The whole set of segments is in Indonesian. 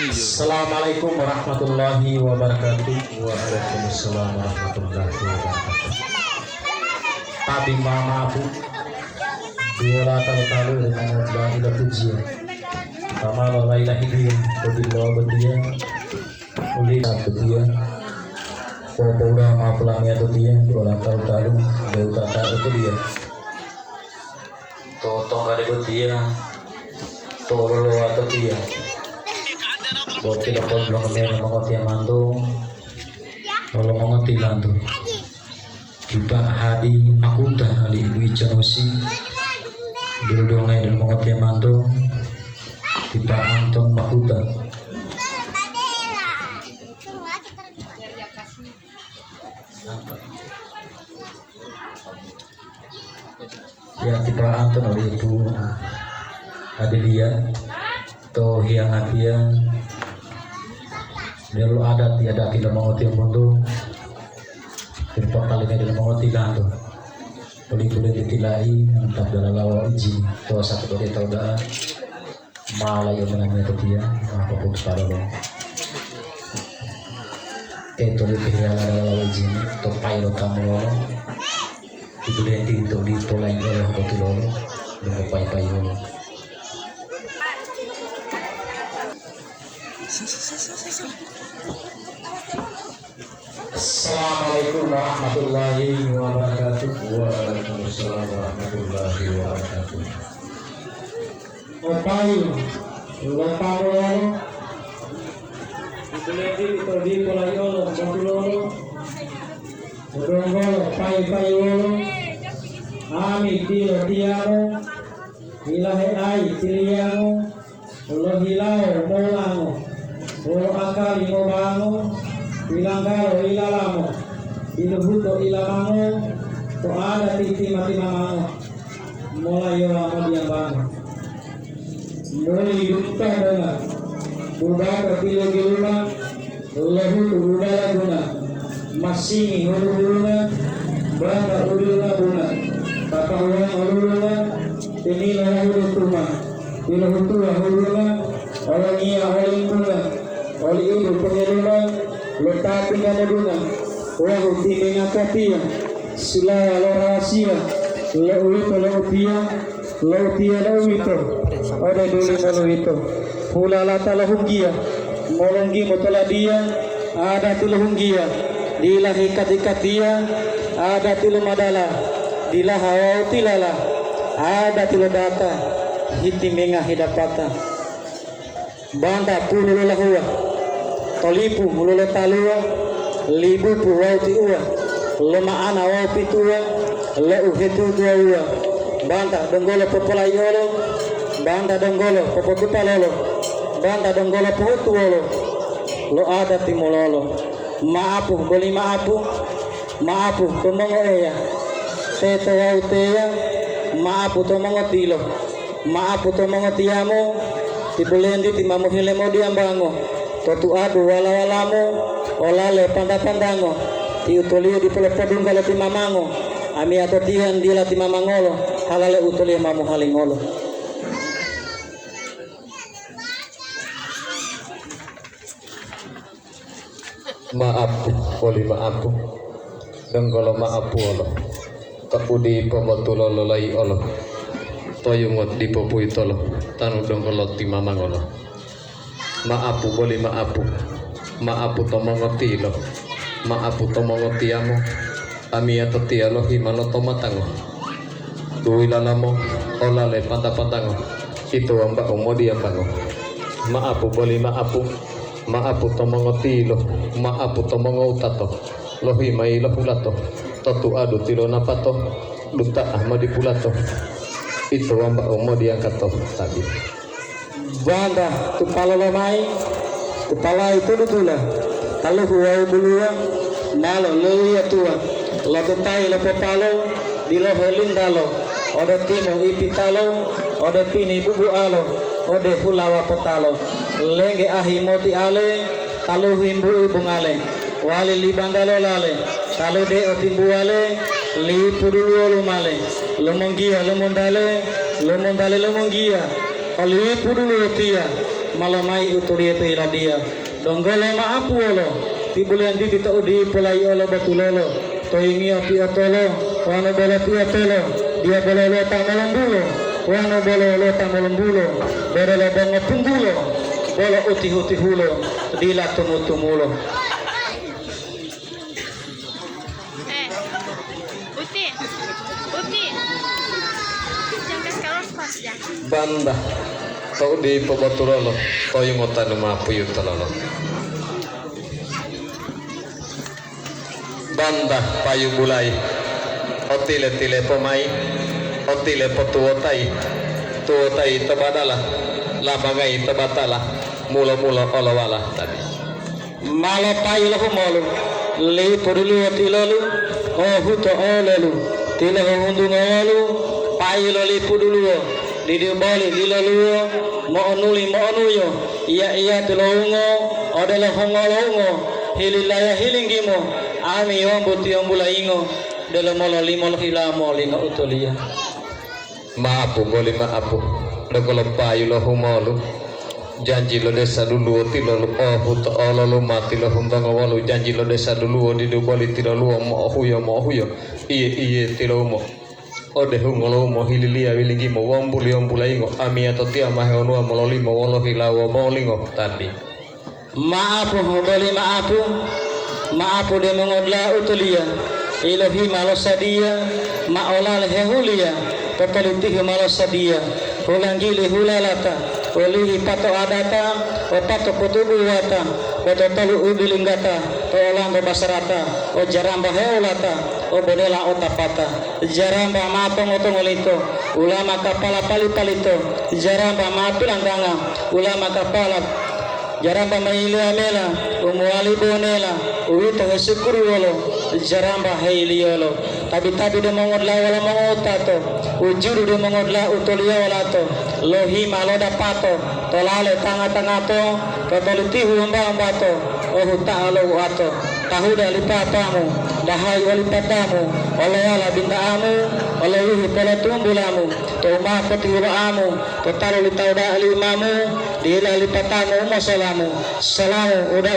Assalamualaikum warahmatullahi wabarakatuh. Waalaikumsalam warahmatullahi wabarakatuh. Tadi mama aku dua talu dengan ila pujian. Kama la ilaha illallah bedia. Uli bedia. Pura ma pelangnya itu dia dua talu dua talu itu dia. Totong kali bedia. Tolo atau dia. Boti lapor belum ada mengerti yang mantu, kalau mengerti lantu. Kita hadi akuta ali ibu ijanosi, dulu dong dan mengerti yang mantu. Kita antong makuta. Ya kita antong oleh ibu Adelia, toh yang adia. Lalu ada tiada tidak mengerti mundo, berapa kali tidak mengerti lantu, boleh ditilai entah dalam lawa izin, atau satu dari tahu dah, malah yang mengambil dia, apa pun sekarang lo, itu lebih dalam lawa izin, atau pilot kamu lo, itu dia untuk ditolak oleh hotel lo, dengan pai lo. Assalamualaikum warahmatullahi wabarakatuh. Waalaikumsalam warahmatullahi wabarakatuh. Opai, loparo, ituledi itodi polayo, botuloro, rongolo, pai-paiolo, ami tilo tiamo, ilahe ai tiliamo, ulo hilao molango, ulo akali mobango. Ilanggalo ilalamo, ilubuto ilamango, to ada titi mati mamango, mulai lama dia bangun. Mulai hidupkan dengan budaya pilih-pilihnya, lebu budaya guna, masih hulu-hulunya, bangga hulunya guna, kata ulang hulunya, ini lah hulu rumah, ilubutua hulunya, orang iya orang guna, orang ibu pengelulan. Letapi nama guna, orang uti mengakati sulaya lo rahasia, lo itu lo utia lo itu, ada dulu lo itu, hula lata lo hungia, molonggi motola dia, ada tu lo hungia, dilah ikat dia, ada tu lo madala, dilah hawa tilala, ada tu lo data, hiti mengah hidapata, banda puluh lahua. Tolipu mulule talua libu puwauti ua lema ana wau pitua le uhetu dua ua banta donggolo popolayolo banta donggolo popotupalolo banta donggolo pohutuolo lo ada timololo maapu boli maapu tomongo eya teto wau teya maapu tomongo tilo maapu tomongo tiamo tibulendi timamu hilemo diambango Totu adu wala-walamo olale panda-pandango tiutolio di pelepodung kalau timamango ami atau tihan dila timamangolo halale utolio mamu halingolo. Maaf poli maapu denggolo maapu olo kapudi pomotulo lolai olo toyungot di popui tolo tanu denggolo timamangolo. Maapu boleh maapu tomongo tilo maapu tomongo tiamo ami atau tialo himalo tomatango duilalamo olale panta-pantango itu amba umodi ambango maapu boleh maapu tomongo tilo maapu tomongo utato lohi mai lohulato totu adu tilo napato duta ahmadi pulato itu amba umodi angkato tadi Banda tupala lamai tupala itu dutula kalau huwai buluang nalo lelia tua labetai lapopalo dilo helindalo ode timo ipitalo ode tini bubu alo ode hulawa potalo lenge ahi moti ale kalau himbu ibungale wali libandalo lale kalau de otimbu ale li pudulu lumale lumongia lumondale lumongia ali pudulu tia malamai utulia te iradia donggolo maapu olo tibulian di tau di polai olo batulolo toingi api atolo wano bola pi atolo dia bola lo tamalombulo wano bola lo tamalombulo bola bango pumbulo bola uti hulo dila tumulo banda tau di pobatulolo toyo ngotanu mapu yutalolo banda payu bulai otile pomai otile potuotai tuotai tabadala labangai tabatala mula olawala tadi malo payu lahu malu li pudulu otilalu huto olelu tilahu hundungalu payu li pudulu didi bali lilaluo mo onuyo iya telongo odela hongolongo hililaya hilingimo ami ombuti ombulaingo dela molo limol hilamo linga utolia maapu boleh maapu dogolo payu lo humolu janji lo desa dulu tilo lo huto lo mati lo hundango walu janji lo desa dulu di bali tilo lo mo huyo iye tilo mo ode hungolo mo hililia wilingi mo ombulaingo ami atotia mahe onua mololi mo wolo hilawo molingo tadi maapu de mengodla utulia ilahi malosadia maola lehulia totolitihi malosadia hulangili hulalata ulihi pato adata pato putubuwata totolu ubilingata tolango basarata o jaramba heulata o bonela otapata jaramba matong otongolito ulama kapala palito jaramba mapilanganga ulama kapala jaramba mailea mela umuali bonela uwito hesikuru wolo jaramba heiliolo tabi de mongodla wala mongotato ujuru de mongodla utolia walato lohi maloda pato tolale tanga-tangato totoliti humbato o hutalo wato tahuda lipatamu dahai walipatamu olawala bindaamu olawihi polotumbulamu toma petihuraamu totalo litauda alimamu dila lipatamu masalamu salamu uda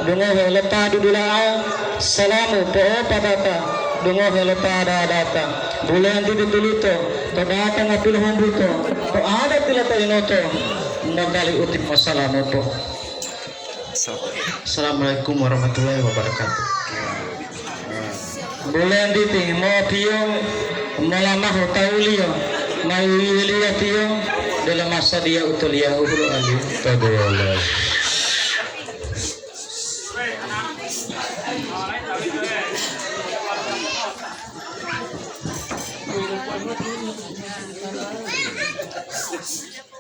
dungohe leta dudulaa salamu po'o patata dungohe leta data bulan ditulito to datang apil humbuto to ada tilata inoto nagali utip masalamu po. Assalamualaikum warahmatullahi wabarakatuh. Bulan diti mo tiyo malamah taulio maulilia tiyo dalam masa dia utulia uhulu ali tadola.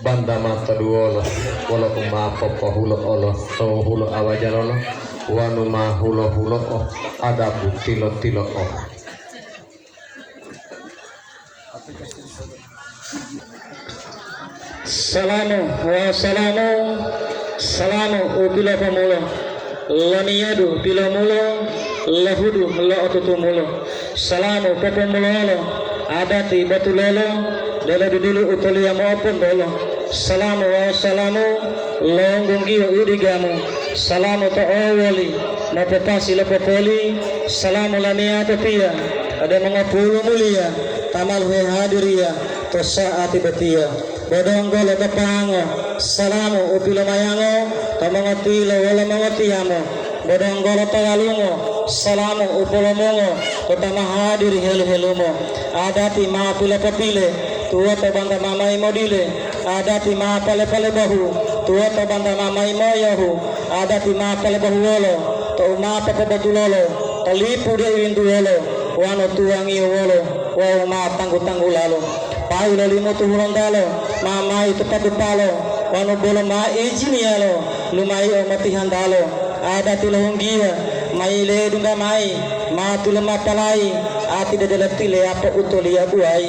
banda mata duolo wala mapopo hulo olo to hulo awajalolo wanu ma hulo o adabu tilo o salamu upila pamulo laniyadu pila mulo lahudu la otutu mulo salamu papamulo adati batulolo dala dulu utulia maupun dolo salamu longgungio udigamu salamu ta'awali napapasi lapapoli salamu laniata pia ada mengapulu mulia tamal hadiria tosaati batia bodonggolo tapango salamu upila mayango tamangotilo wala mangotiyamo bodonggolo tawalungo salamu upolomongo kotama hadiri helu-helumo adati maapila papile tua tabanda mamai modile adati ma pale bahu tua tabanda mamai moyahu adati ma pale bahu wolo to ma papa batulolo talipu de winduolo wano tuangi wolo wa ma tanggu lalo pai limo tuhulondalo mamai tepat palo wano bolo ma ejinialo lumai o mati handalo adati lohonggia mai le dunga mai ma tulema palai ati de delatile apa utolia buai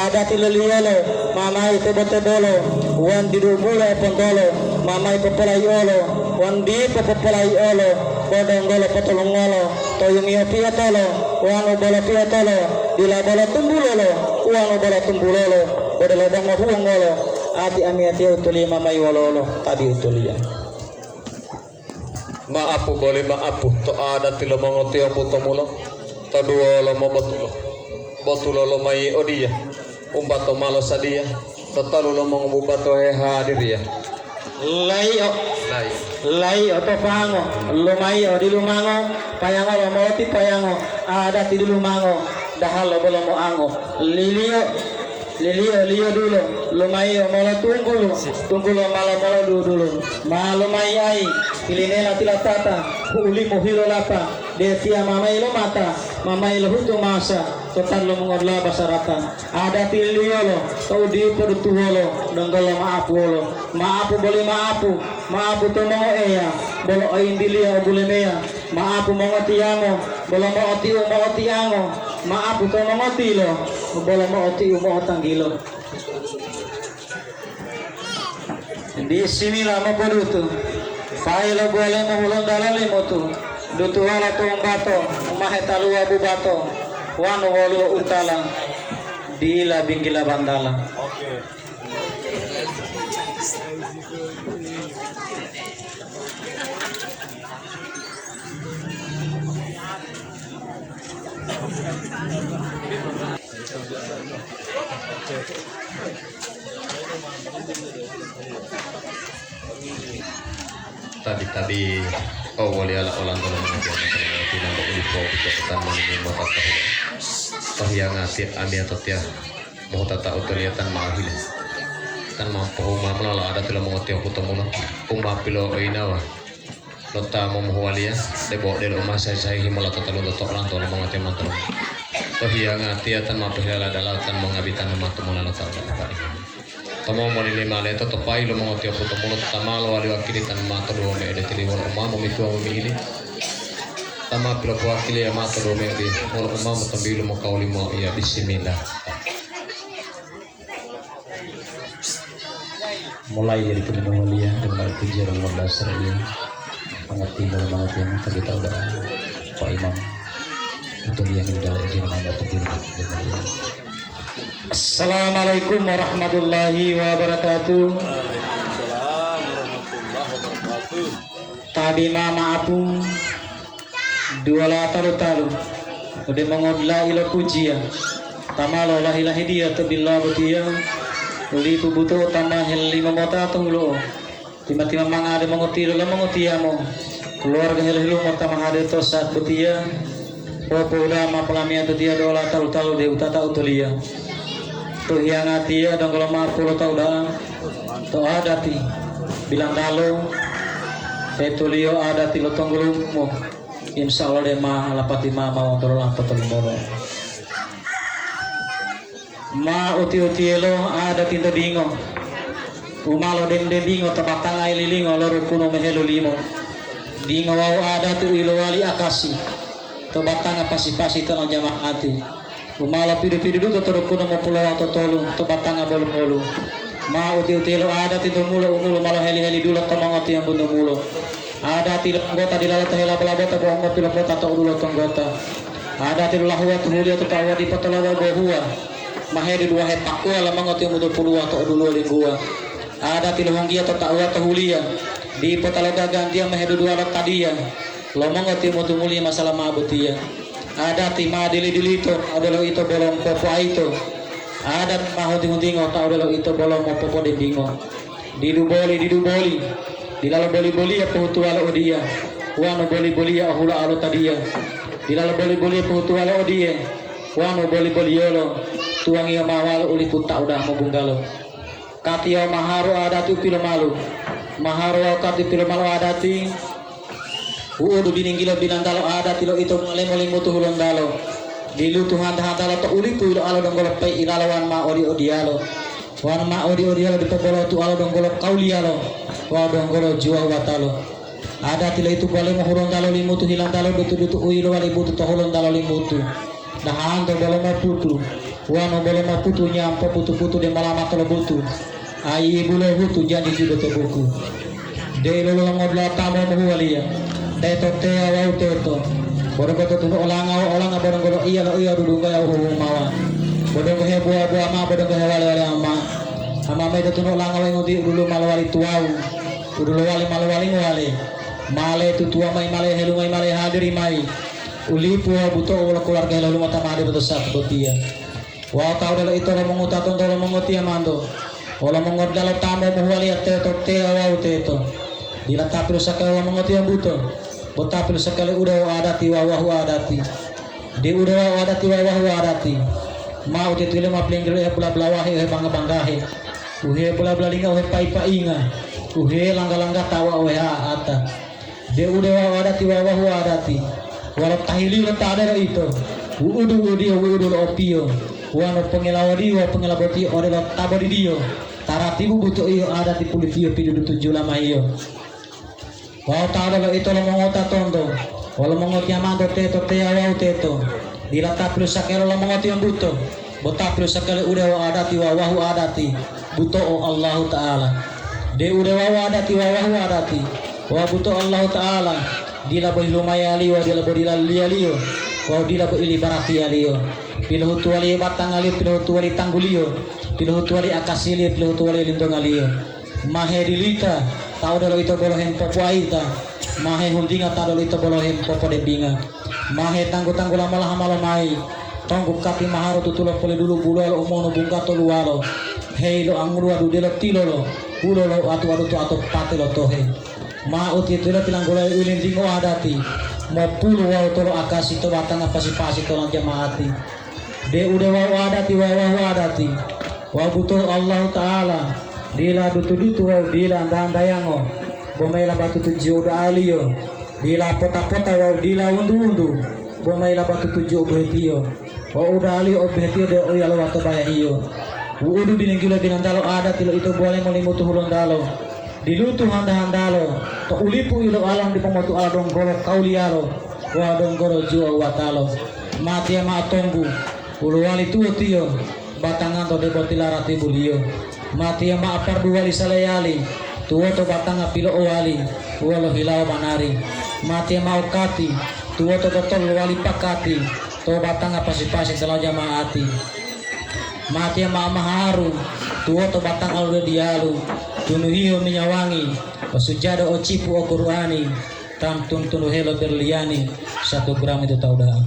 adati leliolo mamai tebolo wan didubula pondolo mamai popolai olo wan di popolai olo bodonggolo potolongolo toyong iyo piatolo wano bolo piatolo dila bolo tumbulolo wano bolo tumbulolo bodelo bango huangolo ati amiati utuli mamai wololo tadi utulia maapu boleh maapu to ada tilo mangoti apu tomulo to dua lo botulo lo mai odia umbato malo sadia to talu lo mangubato hadir ya lai oto pango lumai o di lumango payango lo moti payango ada di lumango dahal lo bolo mo ango lilio dulu lumai o molo tunggulo malo dulu malumai ai ilinela tilatata uli mohilo lapa desia mamai lo mata mamai lo hutu masa total lo mengodla basarata ada tilio lo tau di pertuholo donggolo maapu boleh maapu to mo eya bolo aindilia bole mea maapu mo tiango bolo mo tiango maapu to mo tilo bolo mo tanggilo di sini lama pedutu Pailo boleh mengulang dalam limutu dutu wala tuang bato mahetalu abu bato wanu walu utala dila bingkila bandala. Tadi wali ala ulang dalam mengajar tidak berupa kecepatan menunggu mata tahu toh yang ngasih ambil atau tiap mau tata utiliatan mahil kan mampu mamla ada dalam mengerti aku temulah pilo inawa lota memualia debo del saya himala total untuk orang tua mengerti mantra toh yang ngasih atan mampu hela dalatan mengabitan mantu mulana tahu tamo moni lima leto to pai lo mo tio puto mulo tamalo wali wakili tan mato do me de tili wala umma mo mitu mo mili tama pilo wakili ya mato do me de wala umma mo tambilu mo kauli mo ya bismillah mulai dari kedua mulia dan balik puji Allah dasar dia mengerti dalam banget yang tadi tahu dah Pak Imam untuk yang di dalam izin anda berdiri. Assalamualaikum warahmatullahi wabarakatuh. Tadi mama apu dua talu udah mengodla ilo pujian tamalo la ilaha dia tabillah betia uli tubuto tama heli memota tunglo tiba-tiba mangade mengoti lo mengotiamo keluarga heli mo tama hade to saat betia popo lama pelamia tu dia dola talu de utata utulia tuh yang hati ya dong kalau maaf tau dah tuh adati bilang dalo petulio adati lo tonggurumu insya Allah deh mah lapati mama mau tolong petulmoro ma uti lo adati to dingo umalo den dingo tebatang ai lilingo loro kuno mehelo limo dingo wau adatu ilo wali akasi tebatang pasi-pasi tanah jamaati umala pidu-pidu dulu terus kuno mau pulau atau tolu to batanga bolu mau uti-uti lo ada tidur mulo malah heli-heli dulu tomangoti yang bunuh mulo ada tidak anggota di lalat hela belabota bohong pilih kota atau dulu anggota ada tidur lahua mulia atau tawa di patalawa bohua mahe di dua hetakku ala mangoti yang bunuh puluh atau dulu linggua ada tidur honggia atau tawa atau hulia di patalaga gantian mahe dua alat tadiya lo mangoti yang bunuh mulia masalah mabutia ada tima dili itu adalah itu bolong popo itu ada mahu tingo tak adalah itu bolong popo dingo diduboli di lalu boli ya putu ala odia wano boli ya hula alo tadia di lalu boli putu ala odia wano boli yolo tuang ya mawal uli puta udah mau bunggalo katia maharu ada tu pilo malu maharu kati pilo malu ada ti udu biningilo binandalo ada tilo itu mulai mutu hulong dalo dilu tuhan dalo to uli tu ilo alo donggolo pay ilalawan ma ori odialo wan ma ori odialo di pebolo tu alo donggolo kaulialo wa donggolo jual watalo ada tilo itu boleh mahulong dalo limutu hilang dalo dutu uilo wali butu to hulong dalo limutu dahan to boleh ma putu wano boleh ma putu nyampo putu de malama tolo butu ai bule butu jadi judo to buku de lo ngobla tamo muhualia Teto tea wau teto Bodong ko tutuno olang bodong ko iya lo iya dudung kaya mawa. Bodong ko he buah ma bodong ko he wali ama. Ama me tutuno olangaw ngudi dulu malwali tuau. Dulu wali wali. Male tutua mai male helu mai male hadiri mai. Uli puah buto ulah keluarga helu mata made betul sat botia. Wa tau dalo itu lo mengutaton dalo mengutia mando. Ola mengot dalo tamu muhwali ateto te awau teto. Dilatapi sakala mengutia buto. Botapi sekali udah adati wawahu adati. Di udah adati wawahu adati. Mau titile ma plenggel e pula blawahi e bangga-banggahe. Uhe pula blalinga uhe pai-painga. Uhe langga-langga tawa uhe ata. Di udah adati wawahu adati. Walau tahili lo tada itu. Udu opio. Wano pengelawadi wa pengelaboti ore lo tabodi dio. Taratibu butuh iyo adati pulitio pidu tujuh lama iyo. Wau tahu lo itu lo mengota tondo, walau mengotia mando teto te awau teto, dilata plus sakelo lo mengotia buto, bota plus sakelo udah wa adati wa wahu adati, buto o Allah Taala, de udah wa adati wa wahu adati, wa buto Allah Taala, dila bo lumayali wa dila bo dila lialio, wa dila bo ili barati alio, pilu tuali batang alio, pilu tuali tanggulio, pilu tuali akasili, pilu tuali lindung alio, mahedilita. Tahu dalo itu bolohem popo aita, mahe hundinga tahu dalo itu bolohem popo debinga, mahe tanggu lama mai, tanggu kati maharo tutulo pole dulu bulo omono bunga tolu walo, hei lo anguru adu delo tilo lo, bulo lo atu pate lo tohe, ma uti tilo tilang gulai ulin dingo adati, mo pulu wau tolo akasi to batang pasi tolong jamaati, de udah wau adati wau adati, wau butuh Allah Taala. Dila dutu wau dila andayango bomaila batu tujuh udah alio dila pota wau dila undu bomaila batu tujuh obetio wau udah alio obetio de oyalo wato baya iyo udu dinengilo dinandalo ada tilo itu boleh melimutu hulon dalo dilutu handalo to ulipu ilo alam di pemotu aladong golo kaulialo wa dong golo jua watalo mati ama tonggu uluwali tuo tio batangan to de botilarati bulio mati yang maafar dua li salayali tua to batang apilo wali walo hilau manari mati yang mau kati tua to totol wali pakati to batang apa pasi telah jamaati mati yang maharu tua to batang alwe dialu tunuhio minyawangi pasujada ocipu o Qur'ani tam tunu helo berliani 1 gram itu tau dah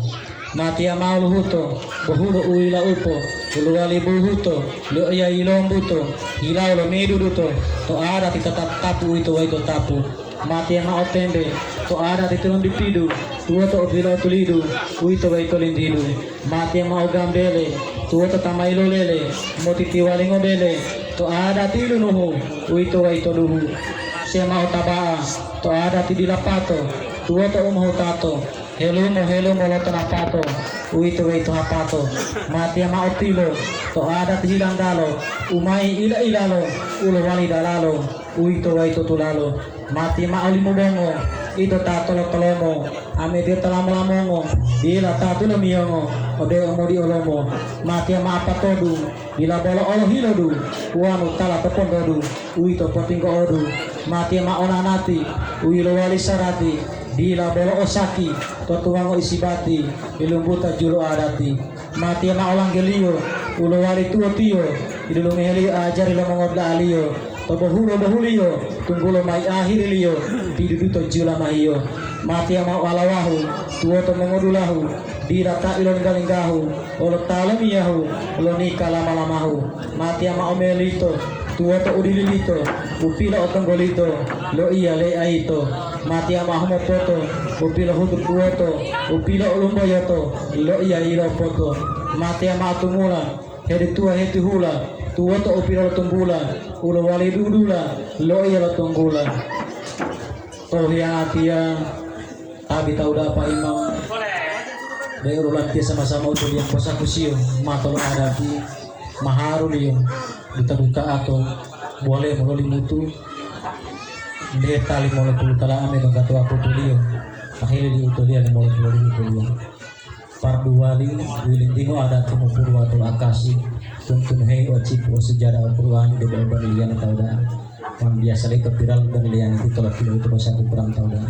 mati yang mau luhuto bohulo uila upo uluwali buhuto lo ya ilombuto hilau lo meduduto to ada tetap tapu itu tapu mati yang mau tembe to ada tulung dipidu tua to bilo tulidu itu itu lindidu mati yang mau gambele tua to tamailo lele moti tiwali ngobele to ada tidu nuhu itu luhu sia mau tabaa to ada tidilapato tua to mau tato helo mo lo tanapato itu hapato mati ama otilo to ada tihilang dalo umai ilalo ulo wali dalalo itu tulalo mati ma olimu bongo itu tatolo tolomo ame dia telamo bila tatulo miongo ode omodi olomo mati ama apatodu bila bolo olo hilodu wanu tala topondodu itu potinggo odu mati ama onanati uilo wali sarati dila bolo osaki totuango isibati ilumbuta julo adati mati ama olang gelio ulo wali tuo tio idulung heli ajar ilo mengodla alio to bahulio tunggulo mai akhir lio diduduto jula maio mati ama walawahu tuo to mengodulahu dirata ilo ngalinggahu olo talamiyahu olo nikah lama-lamahu mati ama omelito tuo to udililito upila otonggolito lo iya le aito mati ama homo poto upila hudur tuoto upila ulumboyoto lo iya ilo poto mati ama tumula hedi tua hedi hula tuoto upila tumbula ulo wali dudula lo iya lo tunggula toh yang atia tabi tau apa imam dari urulan dia sama-sama utul yang kosa kusio matolo adati maharu liyo duta atau boleh melalui mutu dia tali mulai puluh tala ame dong kata aku tulio akhirnya di utul dia mulai melalui mutu pardu wali wilintingo ada temu purwatul akasi tuntun hei ocipu sejarah Al-Qur'an di bawah lian tau dah kan biasa itu viral dan lian itu kalau video itu bahasa kurang tau dah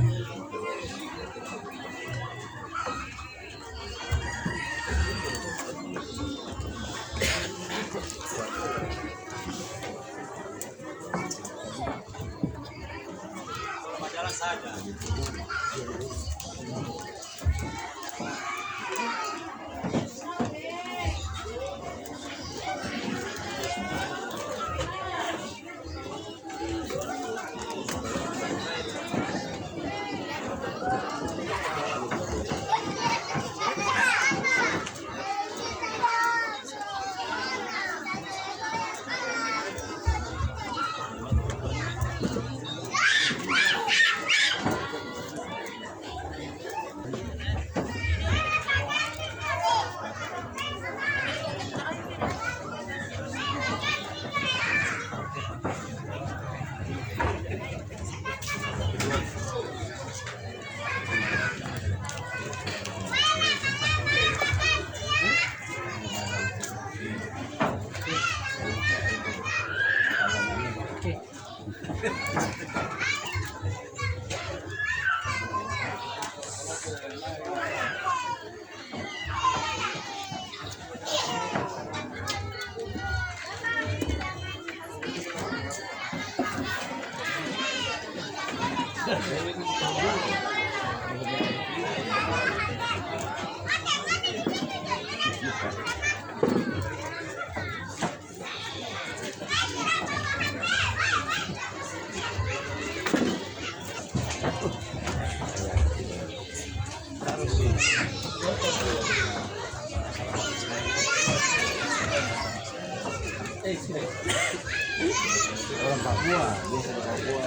Orang Papua, biasa di Papua.